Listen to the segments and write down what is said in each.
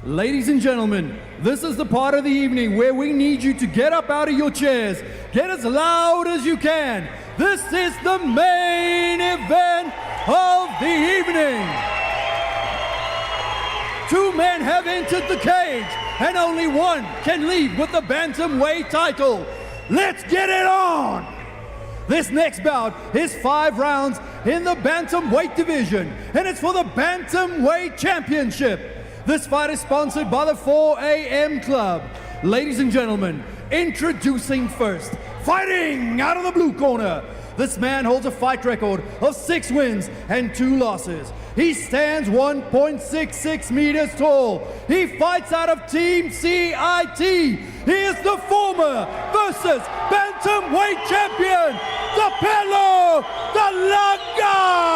Ladies and gentlemen, this is the part of the evening where we need you to get up out of your chairs, get as loud as you can. This is the main event of the evening. Two men have entered the cage, and only one can leave with the bantamweight title. Let's get it on! This next bout is 5 rounds in the bantamweight division, and it's for the bantamweight championship. This fight is sponsored by the 4 a.m. Club. Ladies and gentlemen, introducing first, fighting out of the blue corner. This man holds a fight record of 6 wins and 2 losses. He stands 1.66 meters tall. He fights out of Team CIT. He is the former versus bantamweight champion, Thapelo Thalaga.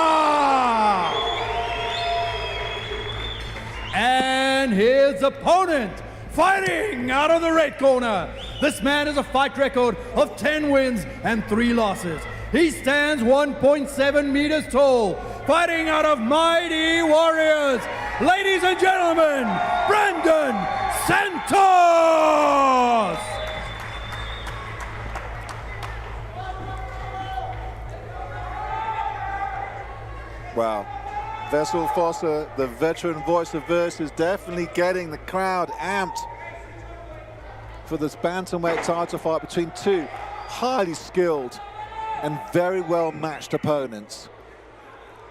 And his opponent, fighting out of the red corner. This man has a fight record of 10 wins and 3 losses. He stands 1.7 meters tall, fighting out of Mighty Warriors. Ladies and gentlemen, Brandon Santos! Wow. Vessel Foster, the veteran voice of Verse, is definitely getting the crowd amped for this bantamweight title fight between 2 highly skilled and very well matched opponents.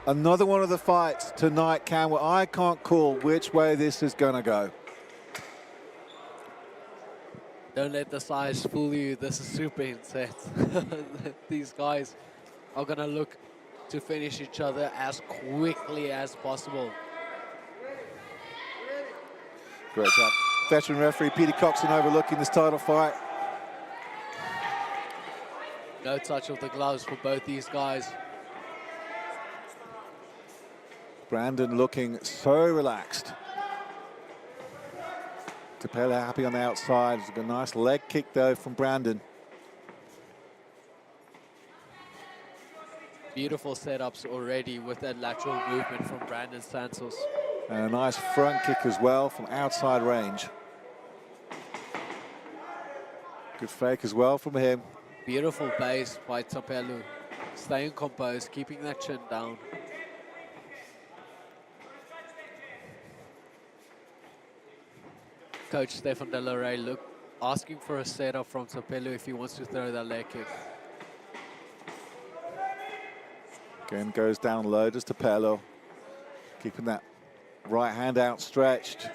Another one of the fights tonight, Cam, where I can't call which way this is gonna go. Don't let the size fool you. This is super intense. These guys are gonna look to finish each other as quickly as possible. Great job. Veteran referee Peter Coxon overlooking this title fight. No touch of the gloves for both these guys. Brandon looking so relaxed. Thapelo happy on the outside. It's a nice leg kick though from Brandon. Beautiful setups already with that lateral movement from Brandon Santos. And a nice front kick as well from outside range. Good fake as well from him. Beautiful base by Thapelo. Staying composed, keeping that chin down. Coach Stefan De La Rey asking for a setup from Thapelo if he wants to throw that leg kick. Again, goes down low, just Thapelo, keeping that right hand outstretched.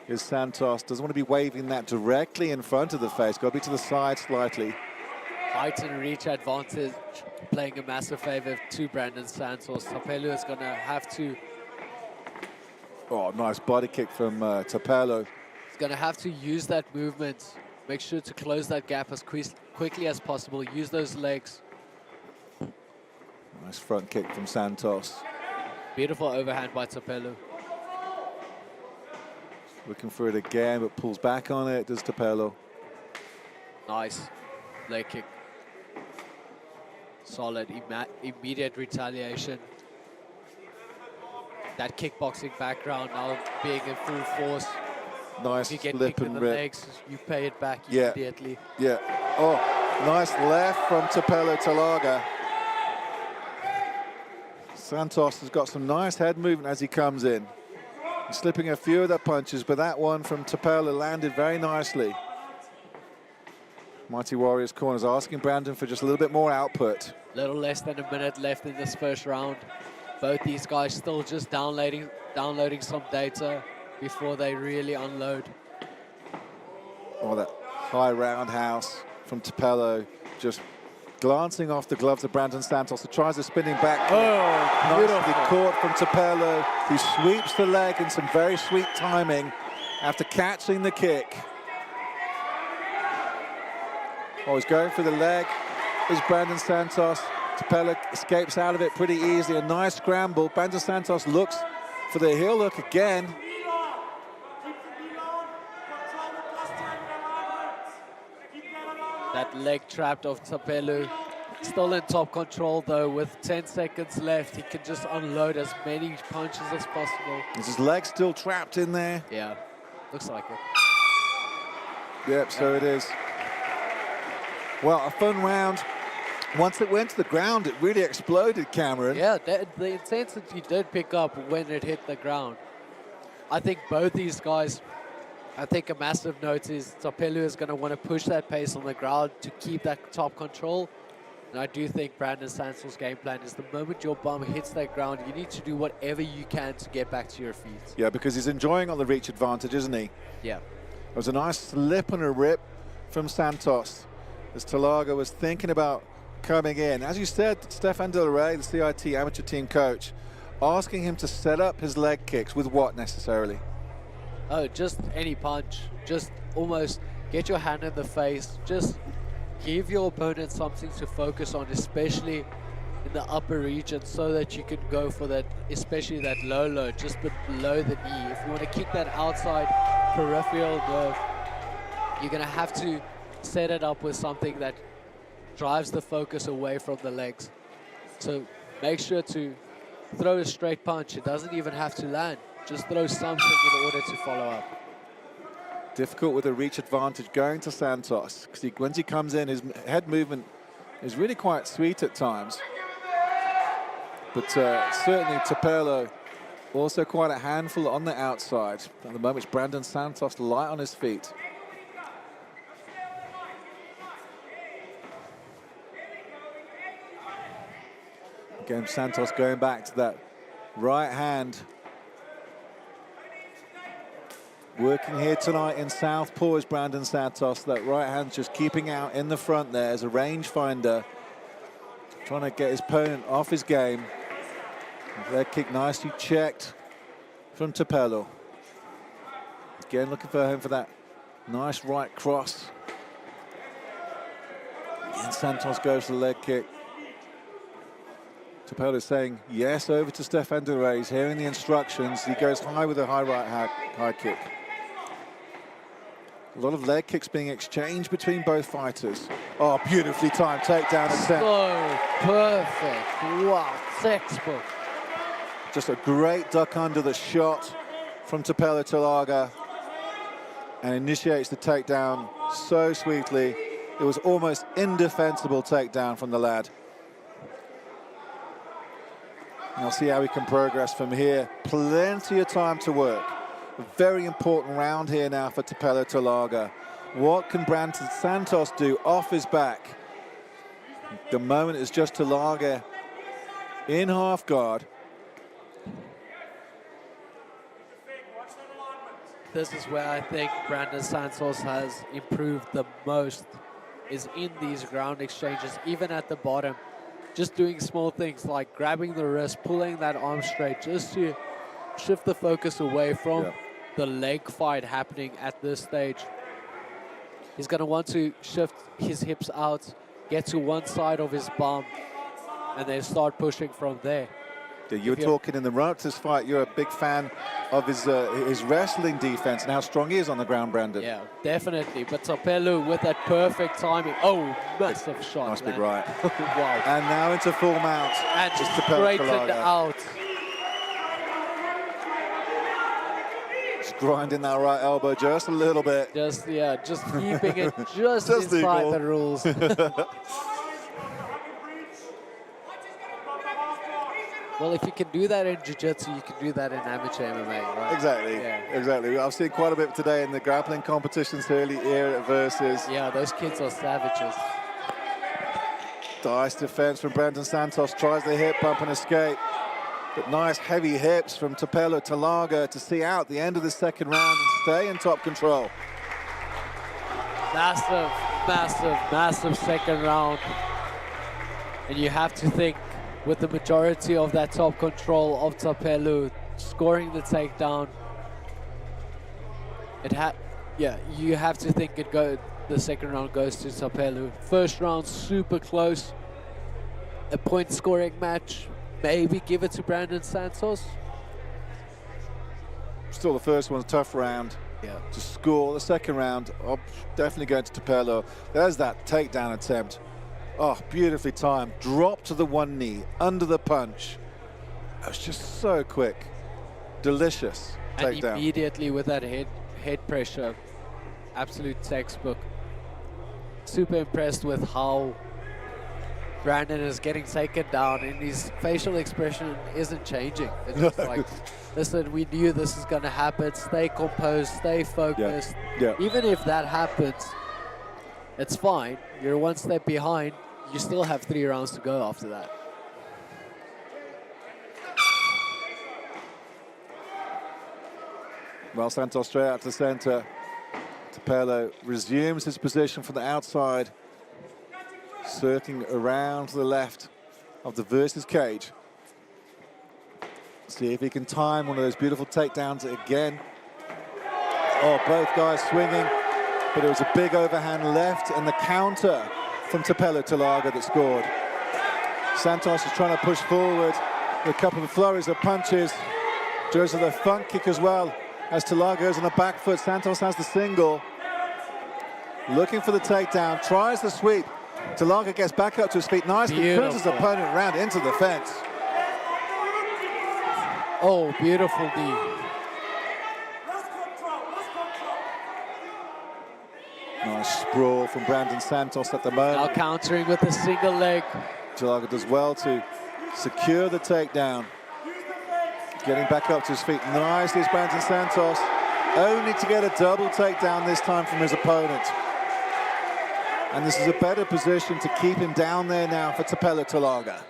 Here's Santos, doesn't want to be waving that directly in front of the face, got to be to the side slightly. Height and reach advantage playing a massive favor to Brandon Santos. Thapelo is going to have to... Oh, nice body kick from Thapelo. He's going to have to use that movement, make sure to close that gap as quickly as possible, use those legs. Nice front kick from Santos. Beautiful overhand by Thapelo. Looking for it again, but pulls back on it, does Thapelo. Nice leg kick. Solid, immediate retaliation. That kickboxing background now being in full force. Nice if you get lip kicked in and the rip. legs, you pay it back Yeah. immediately. Yeah. Oh, nice left from Thapelo Thalaga. Santos has got some nice head movement as he comes in. He's slipping a few of the punches, but that one from Thapelo landed very nicely. Mighty Warriors corners asking Brandon for just a little bit more output. Little less than a minute left in this first round. Both these guys still just downloading some data before they really unload. Oh, that high roundhouse from Thapelo, just glancing off the gloves of Brandon Santos, who tries a spinning back. Oh, nicely caught from Thapelo, who sweeps the leg in some very sweet timing after catching the kick. Oh, he's going for the leg. Is Brandon Santos. Thapelo escapes out of it pretty easily. A nice scramble. Brandon Santos looks for the heel hook again. That leg trapped of Thapelo. Still in top control though, with 10 seconds left. He can just unload as many punches as possible. Is his leg still trapped in there? Yeah. Looks like it. Yep, so it is. Well, a fun round. Once it went to the ground, it really exploded, Cameron. Yeah, the intensity did pick up when it hit the ground. I think both these guys, I think a massive note is Thapelo is going to want to push that pace on the ground to keep that top control. And I do think Brandon Santos' game plan is the moment your bum hits that ground, you need to do whatever you can to get back to your feet. Yeah, because he's enjoying on the reach advantage, isn't he? Yeah. It was a nice slip and a rip from Santos as Thalaga was thinking about coming in. As you said, Stefan Del Rey, the CIT amateur team coach, asking him to set up his leg kicks with what necessarily? Oh, just any punch. Just almost get your hand in the face. Just give your opponent something to focus on, especially in the upper region, so that you can go for that, especially that low, just below the knee. If you want to kick that outside peripheral nerve, you're going to have to set it up with something that drives the focus away from the legs. So make sure to throw a straight punch. It doesn't even have to land. Just throw something in order to follow up. Difficult with a reach advantage going to Santos, because once he comes in, his head movement is really quite sweet at times. But certainly Thapelo also quite a handful on the outside. At the moment, it's Brandon Santos light on his feet. Again, Santos going back to that right hand. Working here tonight in southpaw is Brandon Santos. That right hand just keeping out in the front there as a rangefinder. Trying to get his opponent off his game. Leg kick nicely checked from Thapelo. Again, looking for him for that nice right cross. And Santos goes to the leg kick. Thapelo saying yes over to Stefan Del Rey. He's hearing the instructions. He goes high with a high right high kick. A lot of leg kicks being exchanged between both fighters. Oh, beautifully timed takedown attempt. So perfect. Wow, textbook. Just a great duck under the shot from Thapelo Thalaga, and initiates the takedown so sweetly. It was almost indefensible takedown from the lad. And I'll see how we can progress from here. Plenty of time to work. A very important round here now for Thapelo Thalaga. What can Brandon Santos do off his back? The moment is just Thalaga in half guard. This is where I think Brandon Santos has improved the most, is in these ground exchanges, even at the bottom. Just doing small things like grabbing the wrist, pulling that arm straight, just to shift the focus away from the leg fight happening at this stage. He's going to want to shift his hips out, get to one side of his bum, and then start pushing from there. Yeah, you were talking in the run-up to this fight, you're a big fan of his wrestling defense and how strong he is on the ground, Brandon. Yeah, definitely. But Thapelo with that perfect timing. Oh, massive shot. Nice big right. Wow. And now into full mount. And just straightened out. Just grinding that right elbow just a little bit. Just keeping it just inside the rules. Well, if you can do that in jiu-jitsu, you can do that in amateur MMA, right? Exactly, exactly. I've seen quite a bit today in the grappling competitions early here at Versus. Yeah, those kids are savages. Nice defense from Brandon Santos, tries the hip bump and escape. But nice heavy hips from Thapelo Thalaga to see out the end of the second round and stay in top control. Massive, massive, massive second round. And you have to think, with the majority of that top control of Thapelo scoring the takedown, you have to think the second round goes to Thapelo. First round super close, a point scoring match. Maybe give it to Brandon Santos. Still, the first one's a tough round to score. The second round, definitely going to Thapelo. There's that takedown attempt. Oh, beautifully timed. Drop to the one knee, under the punch. That was just so quick. Delicious takedown. And immediately with that head pressure, absolute textbook. Super impressed with how Brandon is getting taken down and his facial expression isn't changing. It's just like, listen, we knew this is going to happen. Stay composed, stay focused. Yeah. Even if that happens, it's fine. You're one step behind. You still have 3 rounds to go after that. Well, Santos straight out to center. Thapelo resumes his position from the outside, circling around to the left of the versus cage. See if he can time one of those beautiful takedowns again. Oh, both guys swinging, but it was a big overhand left and the counter from Thapelo Thalaga that scored. Santos is trying to push forward with a couple of flurries of punches. Goes to the front kick as well as Thalaga goes on the back foot. Santos has the single. Looking for the takedown, tries the sweep. Thalaga gets back up to his feet nicely, turns his opponent around into the fence. Oh, beautiful knee. Nice sprawl from Brandon Santos at the moment. Now countering with a single leg. Thalaga does well to secure the takedown. Getting back up to his feet nicely is Brandon Santos, only to get a double takedown this time from his opponent. And this is a better position to keep him down there now for Thapelo Thalaga.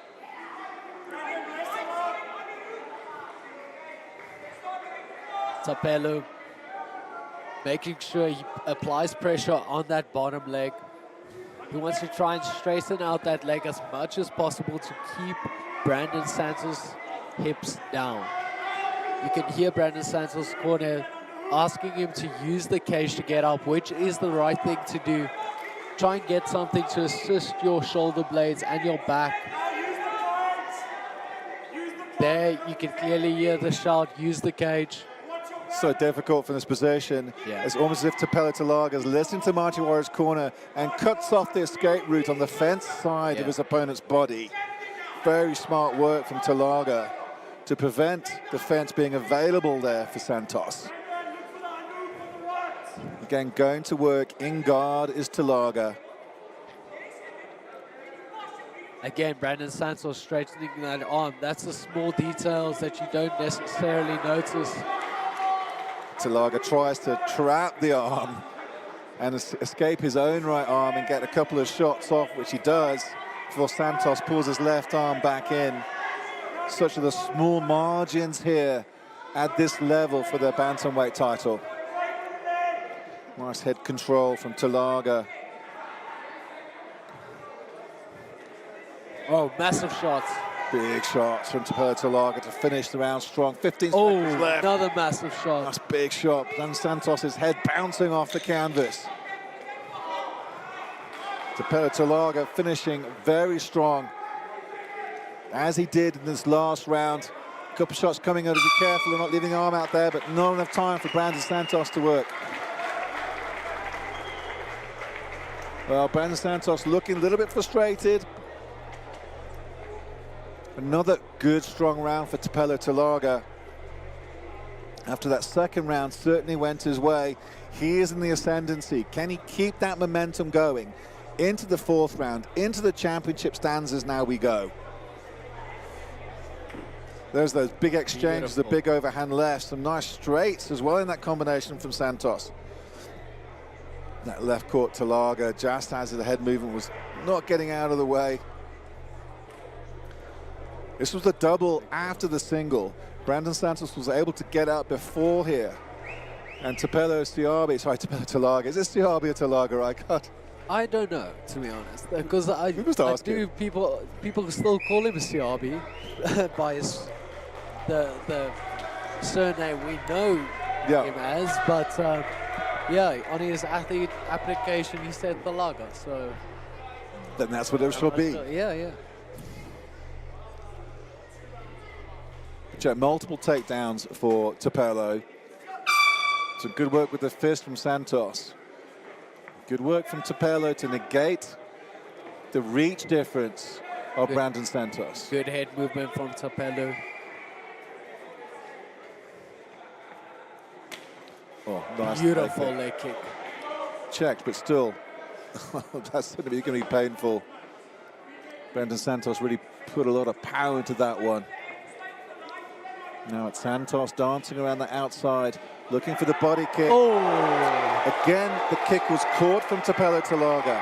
Thapelo making sure he applies pressure on that bottom leg. He wants to try and straighten out that leg as much as possible to keep Brandon Santos' hips down. You can hear Brandon Santos' corner asking him to use the cage to get up, which is the right thing to do. Try and get something to assist your shoulder blades and your back. There, you can clearly hear the shout, use the cage. So difficult from this position. Yeah. It's almost as if Thapelo Thalaga is listening to Marty Warrior's corner and cuts off the escape route on the fence side of his opponent's body. Very smart work from Thalaga to prevent the fence being available there for Santos. Again, going to work in guard is Thalaga. Again, Brandon Santos straightening that arm. That's the small details that you don't necessarily notice. Thalaga tries to trap the arm and escape his own right arm and get a couple of shots off, which he does, before Santos pulls his left arm back in. Such are the small margins here at this level for the bantamweight title. Nice head control from Thalaga. Oh, massive shots. Big shots from Thapelo Thalaga to finish the round strong. 15 seconds left. Another massive shot. Nice big shot. Brandon Santos' head bouncing off the canvas. Thapelo Thalaga finishing very strong, as he did in this last round. A couple of shots coming out, to be careful of not leaving the arm out there, but not enough time for Brandon Santos to work. Well, Brandon Santos looking a little bit frustrated. Another good, strong round for Thapelo Thalaga. After that second round certainly went his way. He is in the ascendancy. Can he keep that momentum going into the fourth round, into the championship stanzas? Now we go. There's those big exchanges, the big overhand left, some nice straights as well in that combination from Santos. That left court Thalaga, just as the head movement was not getting out of the way. This was the double after the single. Brandon Santos was able to get out before here. And Thapelo Thalaga. Is this Siabi or Thalaga? I don't know, to be honest, because people still call him Siabi by the surname we know him as, but yeah, on his athlete application he said Thalaga, so then that's what it should be. Yeah. Check multiple takedowns for Thapelo. Some good work with the fist from Santos. Good work from Thapelo to negate the reach difference of Brandon Santos. Good head movement from Thapelo. Oh, nice. Beautiful leg kick. Checked, but still, that's going to be painful. Brandon Santos really put a lot of power into that one. Now it's Santos dancing around the outside, looking for the body kick. Oh! Again, the kick was caught from Thapelo Thalaga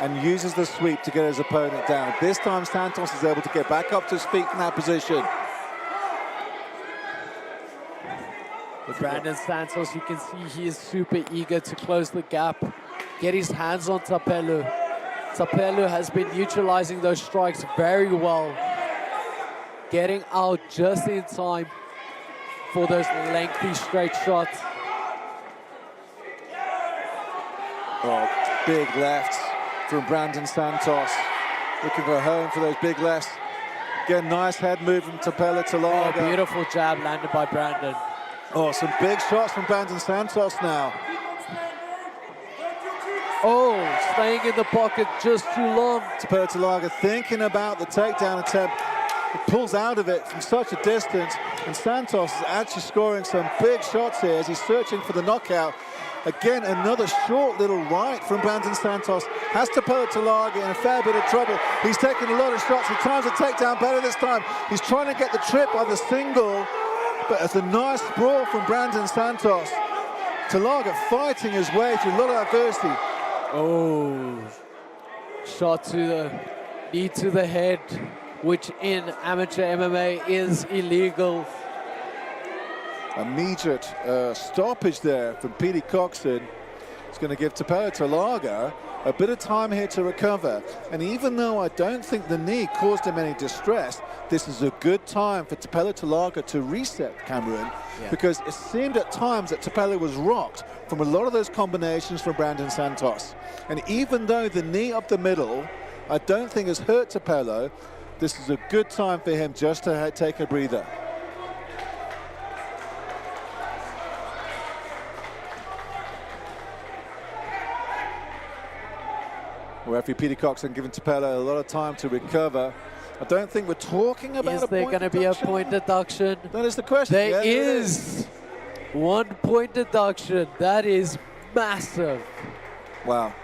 and uses the sweep to get his opponent down. This time Santos is able to get back up to his feet in that position. With Brandon Santos, you can see he is super eager to close the gap, get his hands on Thapelo. Thapelo has been neutralizing those strikes very well, getting out just in time for those lengthy straight shots. Oh, big lefts from Brandon Santos. Looking for a home for those big lefts. Again, nice head move from Thapelo Thalaga. Oh, beautiful jab landed by Brandon. Oh, some big shots from Brandon Santos now. Oh, staying in the pocket just too long. Thapelo Thalaga thinking about the takedown attempt. He pulls out of it from such a distance, and Santos is actually scoring some big shots here as he's searching for the knockout. Again, another short little right from Brandon Santos. Has Thapelo Thalaga in a fair bit of trouble. He's taking a lot of shots. He times the takedown better this time. He's trying to get the trip on the single, but it's a nice sprawl from Brandon Santos. Thalaga fighting his way through a lot of adversity. Oh, shot to the knee to the head, which in amateur MMA is illegal. Immediate stoppage there from Petey Coxon. It's going to give Thapelo Thalaga a bit of time here to recover. And even though I don't think the knee caused him any distress, this is a good time for Thapelo Thalaga to reset Cameron, because it seemed at times that Thapelo was rocked from a lot of those combinations from Brandon Santos. And even though the knee up the middle, I don't think has hurt Thapelo, this is a good time for him just to take a breather. Referee Petey Coxon giving Thapelo a lot of time to recover. I don't think we're talking about Is there going to be a point deduction? That is the question. There is 1 point deduction. That is massive. Wow.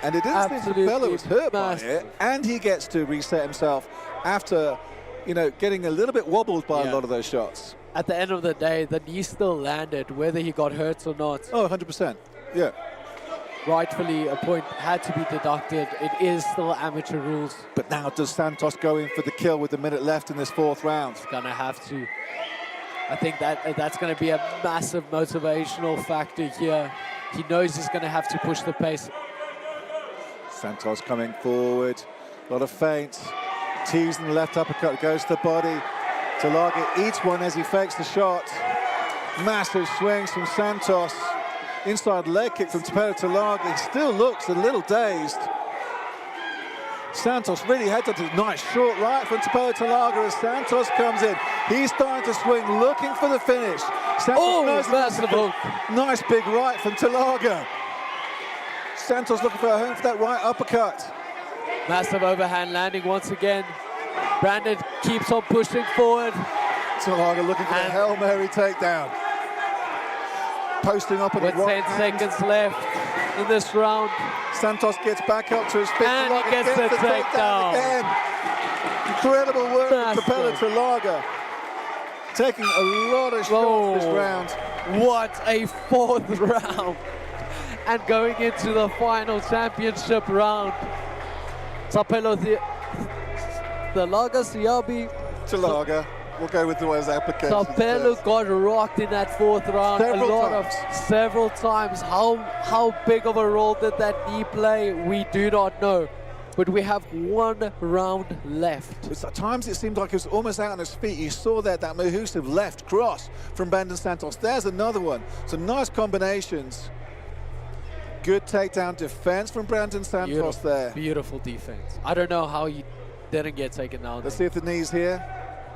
And it didn't seem Thapelo was hurt by it, and he gets to reset himself after, you know, getting a little bit wobbled by a lot of those shots. At the end of the day, the knee still landed, whether he got hurt or not. Oh, 100%. Yeah. Rightfully, a point had to be deducted. It is still amateur rules. But now does Santos go in for the kill with a minute left in this 4th round? He's gonna have to. I think that's gonna be a massive motivational factor here. He knows he's gonna have to push the pace. Santos coming forward, a lot of feints, teasing the left uppercut, goes to the body. Thalaga eats one as he fakes the shot. Massive swings from Santos. Inside leg kick from Thapelo Thalaga. He still looks a little dazed. Santos really heads up to a nice short right from Thapelo Thalaga as Santos comes in. He's starting to swing, looking for the finish. Santos massive hook. Nice big right from Thalaga. Santos looking for a home for that right uppercut. Massive overhand landing once again. Brandon keeps on pushing forward. Thalaga looking for a Hail Mary takedown. Posting up at with the right 10 seconds left in this round. Santos gets back up to his feet. And he gets the takedown again. Incredible work from Thapelo Thalaga. Taking a lot of shots this round. What a 4th round. And going into the final championship round. Thapelo Thalaga. We'll go with the words applications. Thapelo got rocked in that 4th round several times. How big of a role did that knee play? We do not know. But we have 1 round left. At times it seemed like he was almost out on his feet. You saw that Mahusiv left cross from Brandon Santos. There's another one. Some nice combinations. Good takedown defense from Brandon Santos there. Beautiful defense. I don't know how he didn't get taken down. Let's see if the knee's here.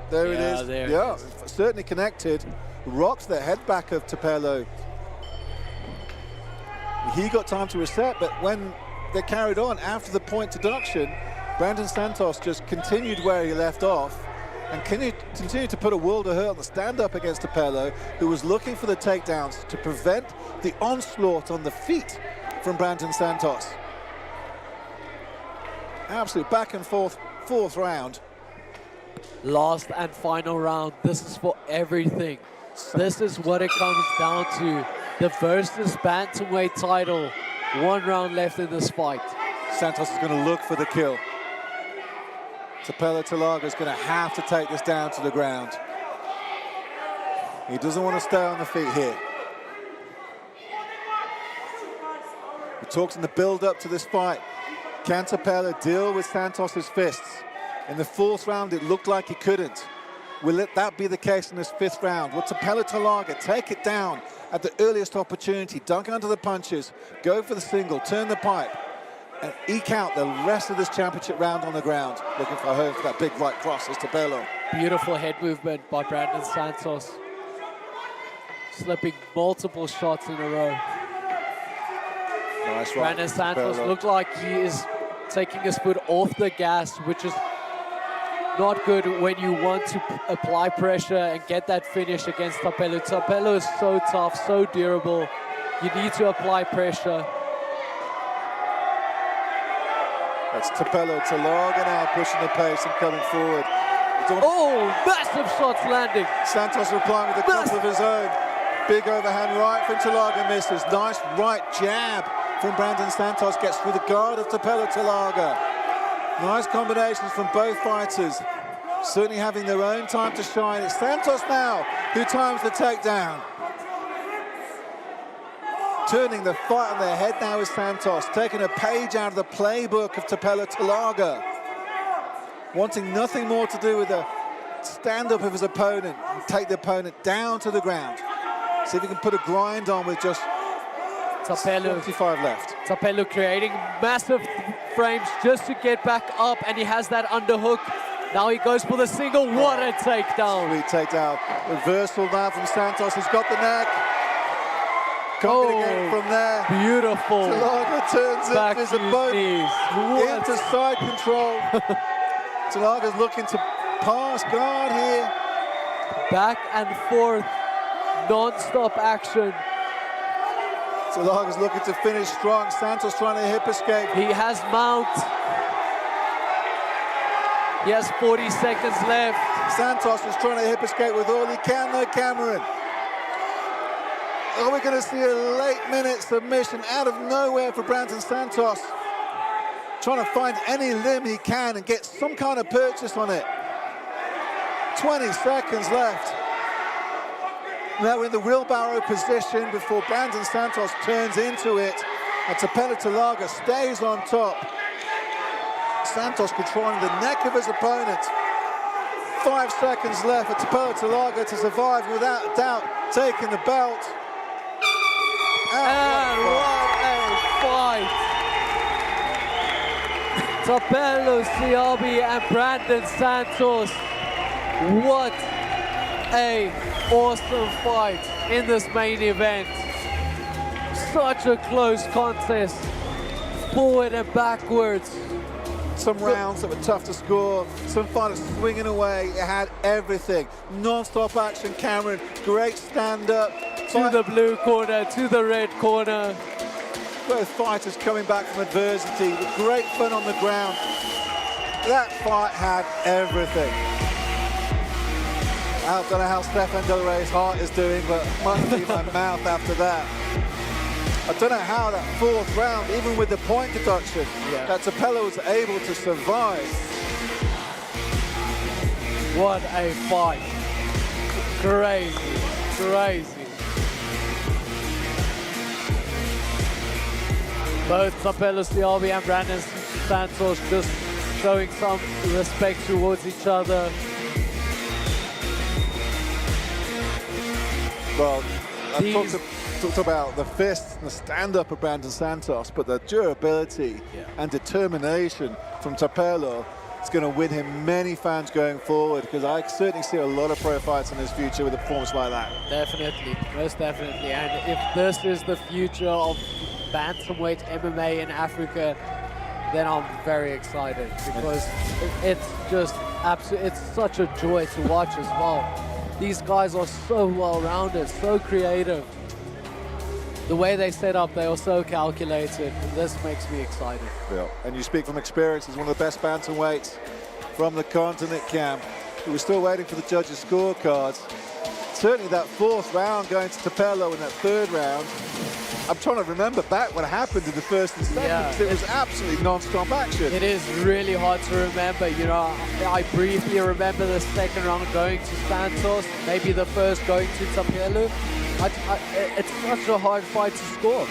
There it is. There yeah, it is. Certainly connected. Rocked the head back of Thapelo. He got time to reset, but when they carried on after the point deduction, Brandon Santos just continued where he left off and continue to put a world of hurt on the stand-up against Thapelo, who was looking for the takedowns to prevent the onslaught on the feet from Brandon Santos. Absolute back and forth, fourth round. Last and final round. This is for everything. This is what it comes down to. The versus bantamweight title. 1 round left in this fight. Santos is going to look for the kill. Thapelo Thalaga is going to have to take this down to the ground. He doesn't want to stay on the feet here. We talked in the build-up to this fight. Can Thapelo deal with Santos's fists? In the 4th round, it looked like he couldn't. Will that be the case in this 5th round? Will Thapelo Thalaga take it down at the earliest opportunity, dunk under the punches, go for the single, turn the pipe, and eke out the rest of this championship round on the ground? Looking for home for that big right cross is Thapelo. Beautiful head movement by Brandon Santos. Slipping multiple shots in a row. Nice right. Brandon Santos looked like he is taking his foot off the gas, which is not good when you want to apply pressure and get that finish against Thapelo. Thapelo is so tough, so durable. You need to apply pressure. That's Thapelo Thalaga now pushing the pace and coming forward. Oh, massive shots landing. Santos replying with a couple of his own. Big overhand right from Thalaga, misses. Nice right jab from Brandon Santos, gets through the guard of Thapelo Thalaga. Nice combinations from both fighters. Certainly having their own time to shine. It's Santos now who times the takedown. Turning the fight on their head now is Santos, taking a page out of the playbook of Thapelo Thalaga. Wanting nothing more to do with the stand-up of his opponent and take the opponent down to the ground. See if he can put a grind on with just 25 left. Thapelo creating massive frames just to get back up, and he has that underhook. Now he goes for the single. What a takedown. Sweet takedown. Reversal now from Santos. He's got the neck. Can't get it from there. Beautiful. Thalaga turns up his opponent into side control. Thalaga's looking to pass guard here. Back and forth, non-stop action. Thalaga's looking to finish strong. Santos trying to hip escape. He has mount. He has 40 seconds left. Santos is trying to hip escape with all he can though, Cameron. Are we going to see a late-minute submission out of nowhere for Brandon Santos? Trying to find any limb he can and get some kind of purchase on it. 20 seconds left. Now in the wheelbarrow position before Brandon Santos turns into it, and Thapelo Thalaga stays on top. Santos controlling the neck of his opponent. 5 seconds left for Thapelo Thalaga to survive, without a doubt taking the belt. And what a fight! Thapelo Thalaga and Brandon Santos. What a awesome fight in this main event. Such a close contest, forward and backwards. Some rounds that were tough to score, some fighters swinging away. It had everything. Non-stop action, Cameron. Great stand-up. To the blue corner, to the red corner. Both fighters coming back from adversity with great fun on the ground. That fight had everything. I don't know how Stefan Del Rey's heart is doing, but must be my mouth after that. I don't know how that 4th round, even with the point deduction, that Thapelo was able to survive. What a fight. Crazy, crazy. Both Thapelo Thalaga and Brandon Santos just showing some respect towards each other. Well, I talked about the fist and the stand-up of Brandon Santos, but the durability and determination from Thapelo is going to win him many fans going forward, because I certainly see a lot of pro fights in his future with a performance like that. Definitely, most definitely. And if this is the future of bantamweight MMA in Africa, then I'm very excited because it's just it's such a joy to watch as well. These guys are so well-rounded, so creative. The way they set up, they are so calculated. This makes me excited. Yeah. And you speak from experience as one of the best bantamweights from the continent, camp. We were still waiting for the judges' scorecards. Certainly that fourth round going to Thapelo in that third round. I'm trying to remember back what happened in the first and second. Yeah, it was absolutely non-stop action. It is really hard to remember. You know, I briefly remember the second round going to Santos, maybe the first going to Thapelo. It's such a hard fight to score.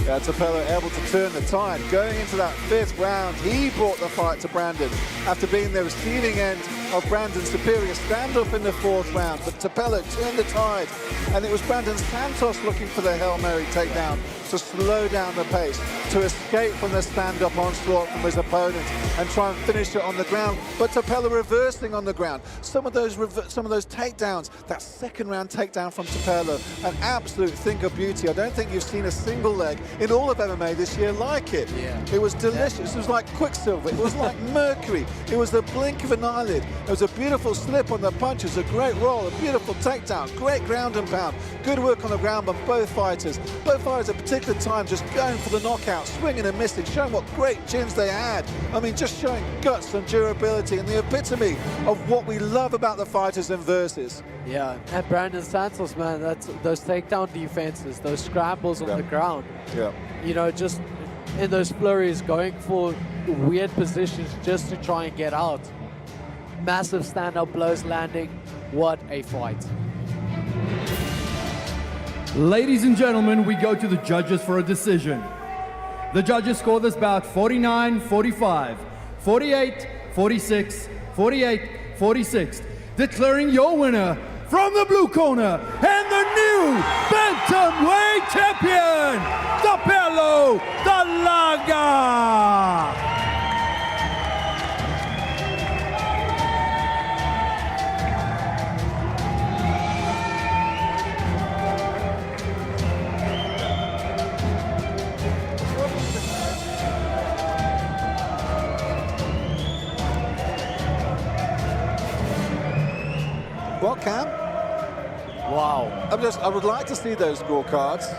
Yeah, Thapelo able to turn the tide. Going into that fifth round, he brought the fight to Brandon after being the receiving end of Brandon's superior stand-up in the fourth round. But Thapelo turned the tide, and it was Brandon Santos looking for the Hail Mary takedown to slow down the pace, to escape from the stand-up onslaught from his opponent and try and finish it on the ground. But Thapelo reversing on the ground. Some of those takedowns, that second round takedown from Thapelo, an absolute thing of beauty. I don't think you've seen a single leg in all of MMA this year like it. Yeah. It was delicious. It was like quicksilver. It was like mercury. It was the blink of an eyelid. It was a beautiful slip on the punches, a great roll, a beautiful takedown, great ground and pound. Good work on the ground by both fighters. Both fighters at particular times just going for the knockout, swinging and missing, showing what great chins they had. I mean, just showing guts and durability and the epitome of what we love about the fighters in Versus. Yeah, and Brandon Santos, man, that's those takedown defenses, those scrambles on the ground. Yeah. You know, just in those flurries, going for weird positions just to try and get out. Massive stand-up blows landing. What a fight. Ladies and gentlemen, we go to the judges for a decision. The judges score this bout 49-45, 48-46, 48-46, declaring your winner from the blue corner and the new bantamweight champion, Thapelo Thalaga. Well, Cam, Wow. I would like to see those scorecards.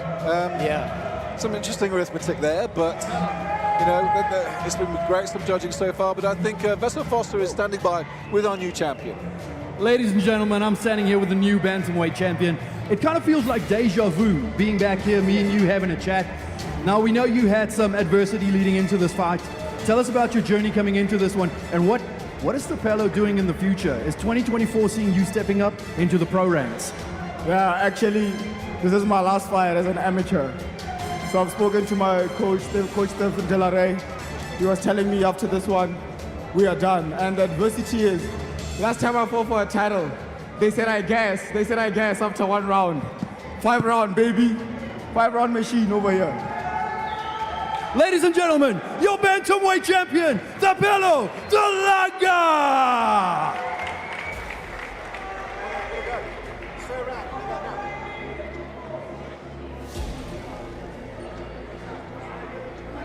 Yeah. Some interesting arithmetic there, but you know, it's been great some judging so far. But I think Vessel Foster is standing by with our new champion. Ladies and gentlemen, I'm standing here with the new bantamweight champion. It kind of feels like deja vu, being back here, me and you having a chat. Now, we know you had some adversity leading into this fight. Tell us about your journey coming into this one, and what is Thapelo doing in the future? Is 2024 seeing you stepping up into the pro ranks? Yeah, actually, this is my last fight as an amateur. So I've spoken to my coach, Thapelo Thalaga. He was telling me after this one, we are done. And the adversity is, last time I fought for a title, they said I guess after one round. 5-round, baby. 5-round machine over here. Ladies and gentlemen, your bantamweight champion, Thapelo Thalaga!